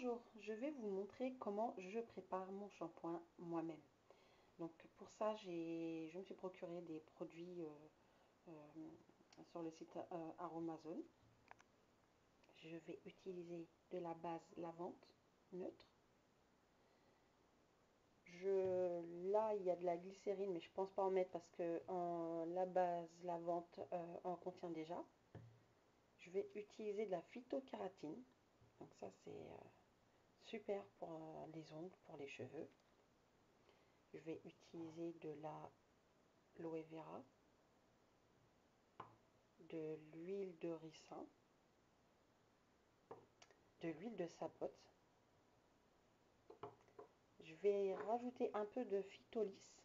Bonjour, je vais vous montrer comment je prépare mon shampoing moi-même. Donc pour ça, je me suis procuré des produits sur le site Aromazone. Je vais utiliser de la base lavande neutre. Là, il y a de la glycérine, mais je pense pas en mettre parce que la base lavande en contient déjà. Je vais utiliser de la phytokératine. Donc ça, c'est super pour les ongles, pour les cheveux. Je vais utiliser de l'aloe vera, de l'huile de ricin, de l'huile de sapote. Je vais rajouter un peu de Phytolis,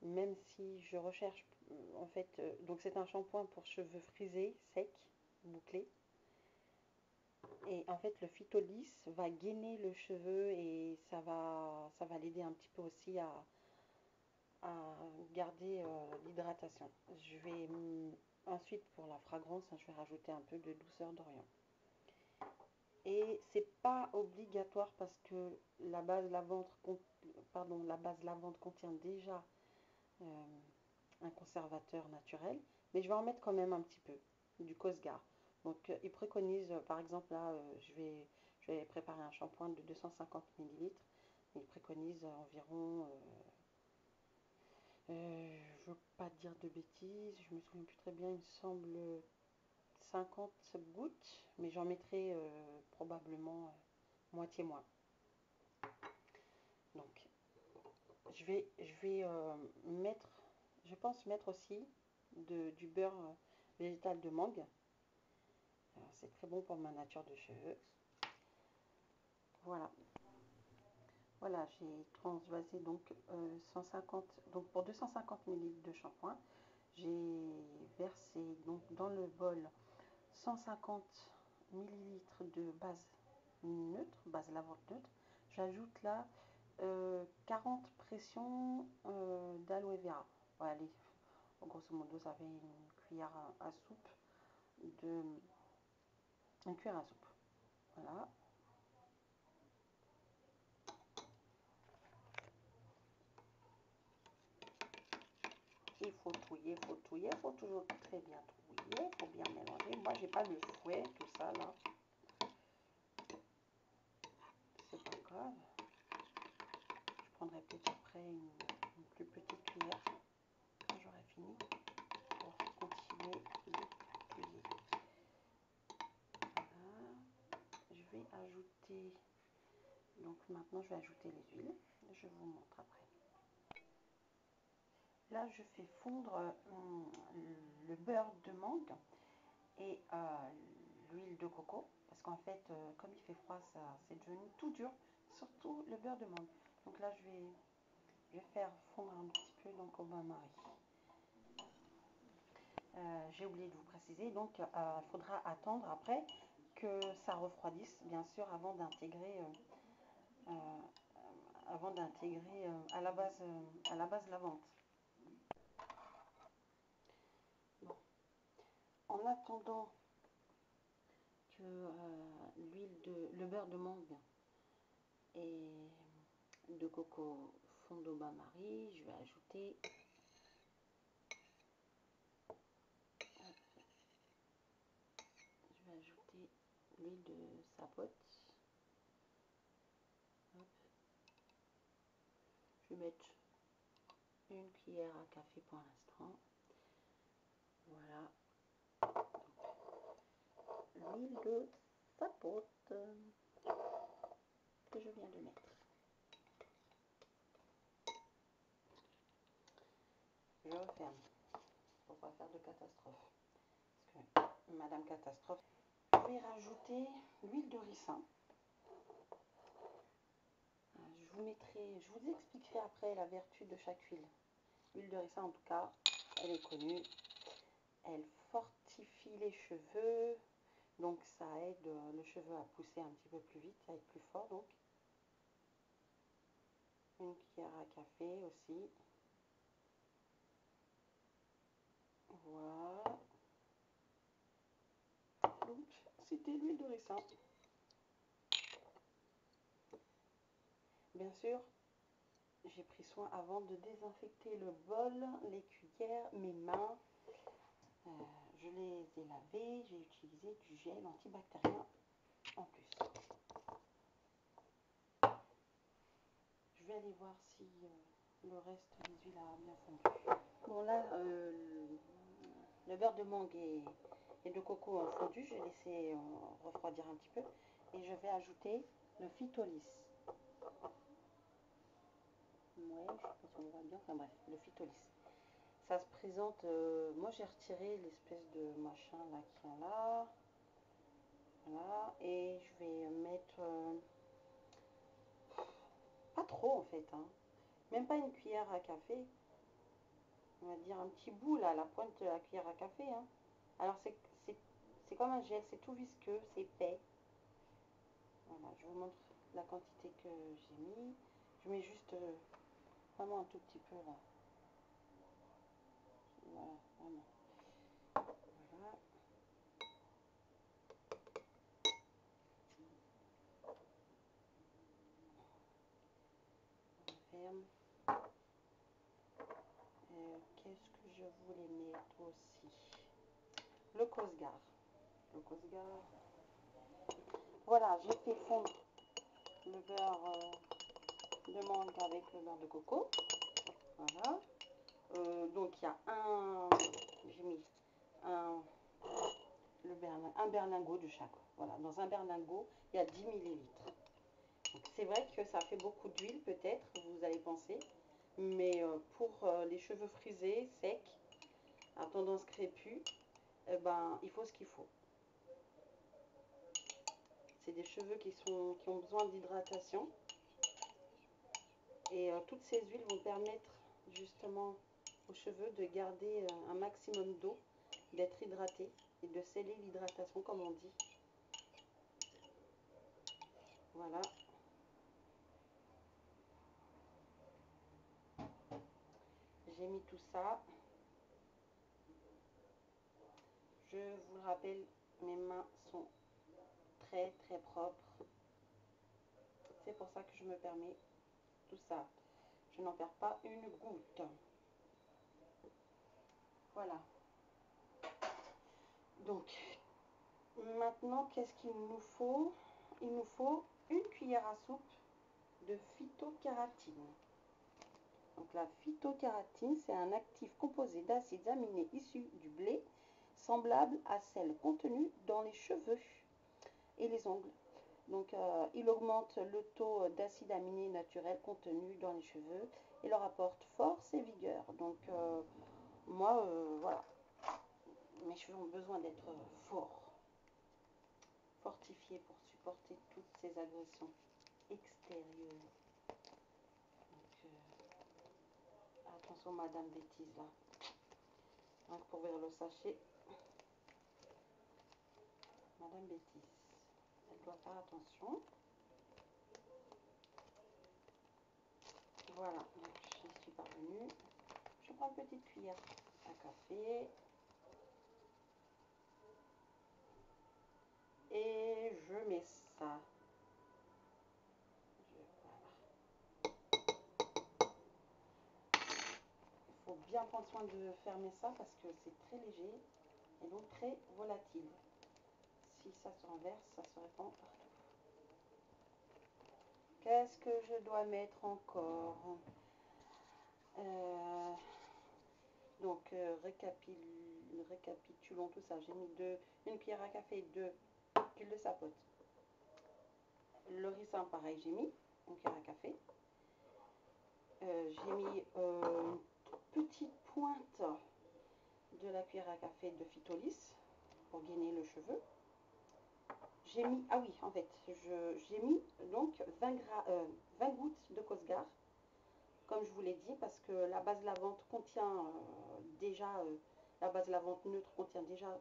même si je recherche, en fait, donc c'est un shampoing pour cheveux frisés, secs, bouclés. Et en fait, le Phytolis va gainer le cheveu et ça va l'aider un petit peu aussi à garder l'hydratation. Je vais ensuite, pour la fragrance, je vais rajouter un peu de douceur d'Orient. Et c'est pas obligatoire parce que la base lavande contient déjà un conservateur naturel, mais je vais en mettre quand même un petit peu, du Cosgar. Donc il préconise, par exemple là, je vais préparer un shampoing de 250 ml. Il préconise environ, je ne veux pas dire de bêtises, je me souviens plus très bien, il me semble 50 gouttes, mais j'en mettrai probablement moitié moins. Donc je vais mettre, je pense mettre aussi du beurre végétal de mangue. C'est très bon pour ma nature de cheveux. Voilà. Voilà, j'ai transvasé donc 150, donc pour 250 ml de shampoing, j'ai versé donc dans le bol 150 ml de base neutre, base lavande neutre. J'ajoute là 40 pressions d'aloe vera. Voilà, allez, grosso modo, ça fait une cuillère à soupe une cuillère à soupe. Voilà. Il faut touiller, il faut toujours très bien touiller, il faut bien mélanger. Moi, j'ai pas le fouet, tout ça là. C'est pas grave. Je prendrai peut-être après une plus petite cuillère quand j'aurai fini pour continuer de touiller. Voilà. Je vais ajouter, donc maintenant je vais ajouter les huiles. Je vous montre après. Là, je fais fondre le beurre de mangue et l'huile de coco, parce qu'en fait, comme il fait froid, ça c'est devenu tout dur, surtout le beurre de mangue. Donc là, je vais faire fondre un petit peu donc au bain-marie. J'ai oublié de vous préciser, donc il faudra attendre après que ça refroidisse, bien sûr, avant d'intégrer à la base lavande. Bon. En attendant que le beurre de mangue et de coco fondent au bain-marie, je vais ajouter l'huile de sapote. Hop. Je vais mettre une cuillère à café pour l'instant. Voilà. L'huile de sapote que je viens de mettre. Je referme pour pas faire de catastrophe. Parce que Madame Catastrophe. Je vais rajouter l'huile de ricin. Je vous expliquerai après la vertu de chaque huile. L'huile de ricin, en tout cas, elle est connue. Elle fortifie les cheveux, donc ça aide le cheveu à pousser un petit peu plus vite, à être plus fort. Donc, une cuillère à café aussi. Voilà. Donc, c'était l'huile de ricin. Bien sûr, j'ai pris soin avant de désinfecter le bol, les cuillères, mes mains. Je les ai lavées, j'ai utilisé du gel antibactérien en plus. Je vais aller voir si le reste des huiles a bien fondu. Bon là, le beurre de mangue et de coco ont fondu, j'ai laissé refroidir un petit peu. Et je vais ajouter le phytolis. Ouais, je sais pas si on voit bien, enfin bref, le phytolis. Ça se présente, moi j'ai retiré l'espèce de machin là qui est là. Voilà, et je vais mettre, pas trop en fait, hein. Même pas une cuillère à café. On va dire un petit bout là, la pointe de la cuillère à café, hein. Alors c'est comme un gel, c'est tout visqueux, c'est épais. Voilà, je vous montre la quantité que j'ai mis. Je mets juste vraiment un tout petit peu là. Voilà, vraiment. Voilà. On ferme. Qu'est-ce que je voulais mettre aussi? Le Cosgar. Le Cosgar. Voilà, j'ai fait fondre le beurre de mangue avec le beurre de coco. Voilà. Donc il y a j'ai mis un berlingot de chaque. Voilà, dans un berlingot, il y a 10 millilitres. C'est vrai que ça fait beaucoup d'huile peut-être, vous allez penser, mais pour les cheveux frisés, secs, à tendance crépue, eh ben, il faut ce qu'il faut. C'est des cheveux qui ont besoin d'hydratation. Et toutes ces huiles vont permettre justement aux cheveux de garder un maximum d'eau, d'être hydratés et de sceller l'hydratation comme on dit. Voilà. J'ai mis tout ça. Je vous le rappelle, mes mains sont très très propres. C'est pour ça que je me permets tout ça. Je n'en perds pas une goutte. Voilà. Donc, maintenant, qu'est-ce qu'il nous faut? Il nous faut une cuillère à soupe de phytokératine. Donc la phytokératine, c'est un actif composé d'acides aminés issus du blé, semblable à celle contenue dans les cheveux et les ongles. Donc il augmente le taux d'acides aminés naturels contenus dans les cheveux et leur apporte force et vigueur. Donc moi, voilà, mes cheveux ont besoin d'être forts, fortifiés pour supporter toutes ces agressions extérieures. Donc attention Madame Bêtise là. Donc pour ouvrir le sachet, Madame Bêtise, elle doit faire attention. Voilà, donc j'y suis parvenue. Je prends une petite cuillère à café. Et je mets ça. Voilà. Il faut bien prendre soin de fermer ça parce que c'est très léger et donc très volatile. Si ça se renverse, ça se répand partout. Qu'est-ce que je dois mettre encore? Donc, récapitulons tout ça. J'ai mis une cuillère à café de d'huile de sapote. Le ricin, pareil, j'ai mis une cuillère à café. J'ai mis une petite pointe de la cuillère à café de phytolis pour gainer le cheveu. J'ai mis, ah oui, en fait, j'ai mis donc 20 gouttes de Cosgar, comme je vous l'ai dit, parce que la base lavante contient déjà, la base lavante neutre contient déjà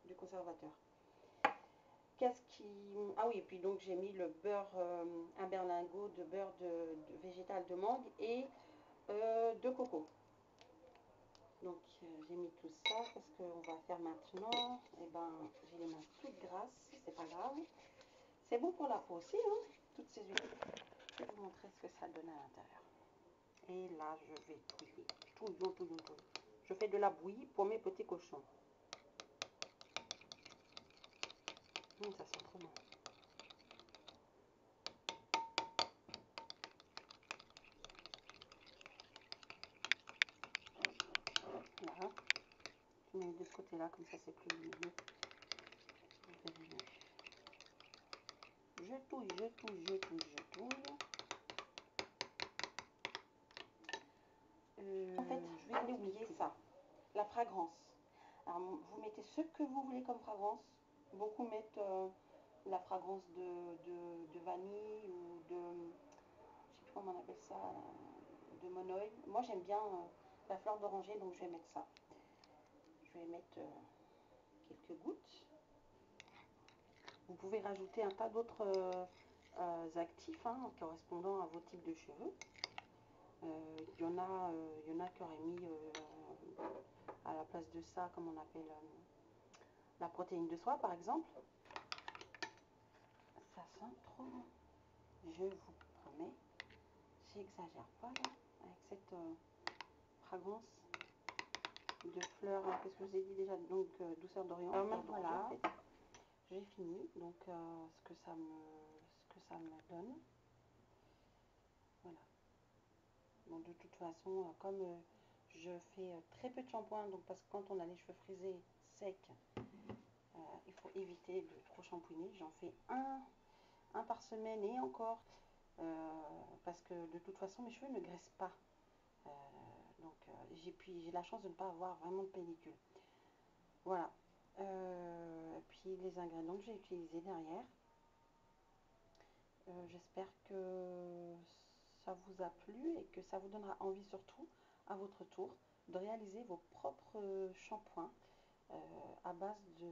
du conservateur. Qu'est-ce qui... Ah oui, et puis donc j'ai mis le beurre, un berlingot de beurre de végétal de mangue et de coco. Donc j'ai mis tout ça parce qu'on va faire maintenant, et ben j'ai les mains toutes grasses, c'est pas grave. C'est bon pour la peau aussi, hein, toutes ces huiles. Je vais vous montrer ce que ça donne à l'intérieur. Et là, je vais bouillir. Toujours. Je fais de la bouillie pour mes petits cochons. Ça sent trop bon. Voilà. Je mets de ce côté-là, comme ça c'est plus lumineux. Je touille. En fait, je vais aller oublier ça, la fragrance. Alors, vous mettez ce que vous voulez comme fragrance. Beaucoup mettent la fragrance de vanille ou de, je sais plus comment on appelle ça, de monoï. Moi, j'aime bien la fleur d'oranger, donc je vais mettre ça. Je vais mettre quelques gouttes. Vous pouvez rajouter un tas d'autres actifs hein, correspondant à vos types de cheveux. Il y en a qui auraient mis à la place de ça, comme on appelle la protéine de soie par exemple. Ça sent trop bon. Je vous promets, j'exagère pas là, avec cette fragrance de fleurs, qu'est-ce que je vous ai dit déjà, donc douceur d'Orient. Voilà, j'ai fini, donc ce que ça me donne. Voilà. Bon, de toute façon, comme je fais très peu de shampoing, donc parce que quand on a les cheveux frisés secs, il faut éviter de trop shampouiner. J'en fais un par semaine et encore, parce que de toute façon mes cheveux ne graissent pas. J'ai la chance de ne pas avoir vraiment de pellicule. Voilà. Puis les ingrédients que j'ai utilisés derrière. J'espère que ça vous a plu et que ça vous donnera envie surtout à votre tour de réaliser vos propres shampoings à base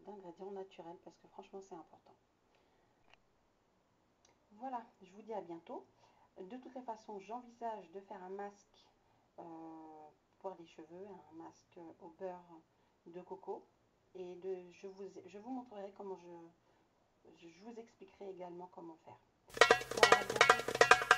d'ingrédients naturels parce que franchement c'est important. Voilà, je vous dis à bientôt. De toutes les façons, j'envisage de faire un masque pour les cheveux, un masque au beurre de coco et je vous montrerai comment je vous expliquerai également comment faire. Voilà, à bientôt.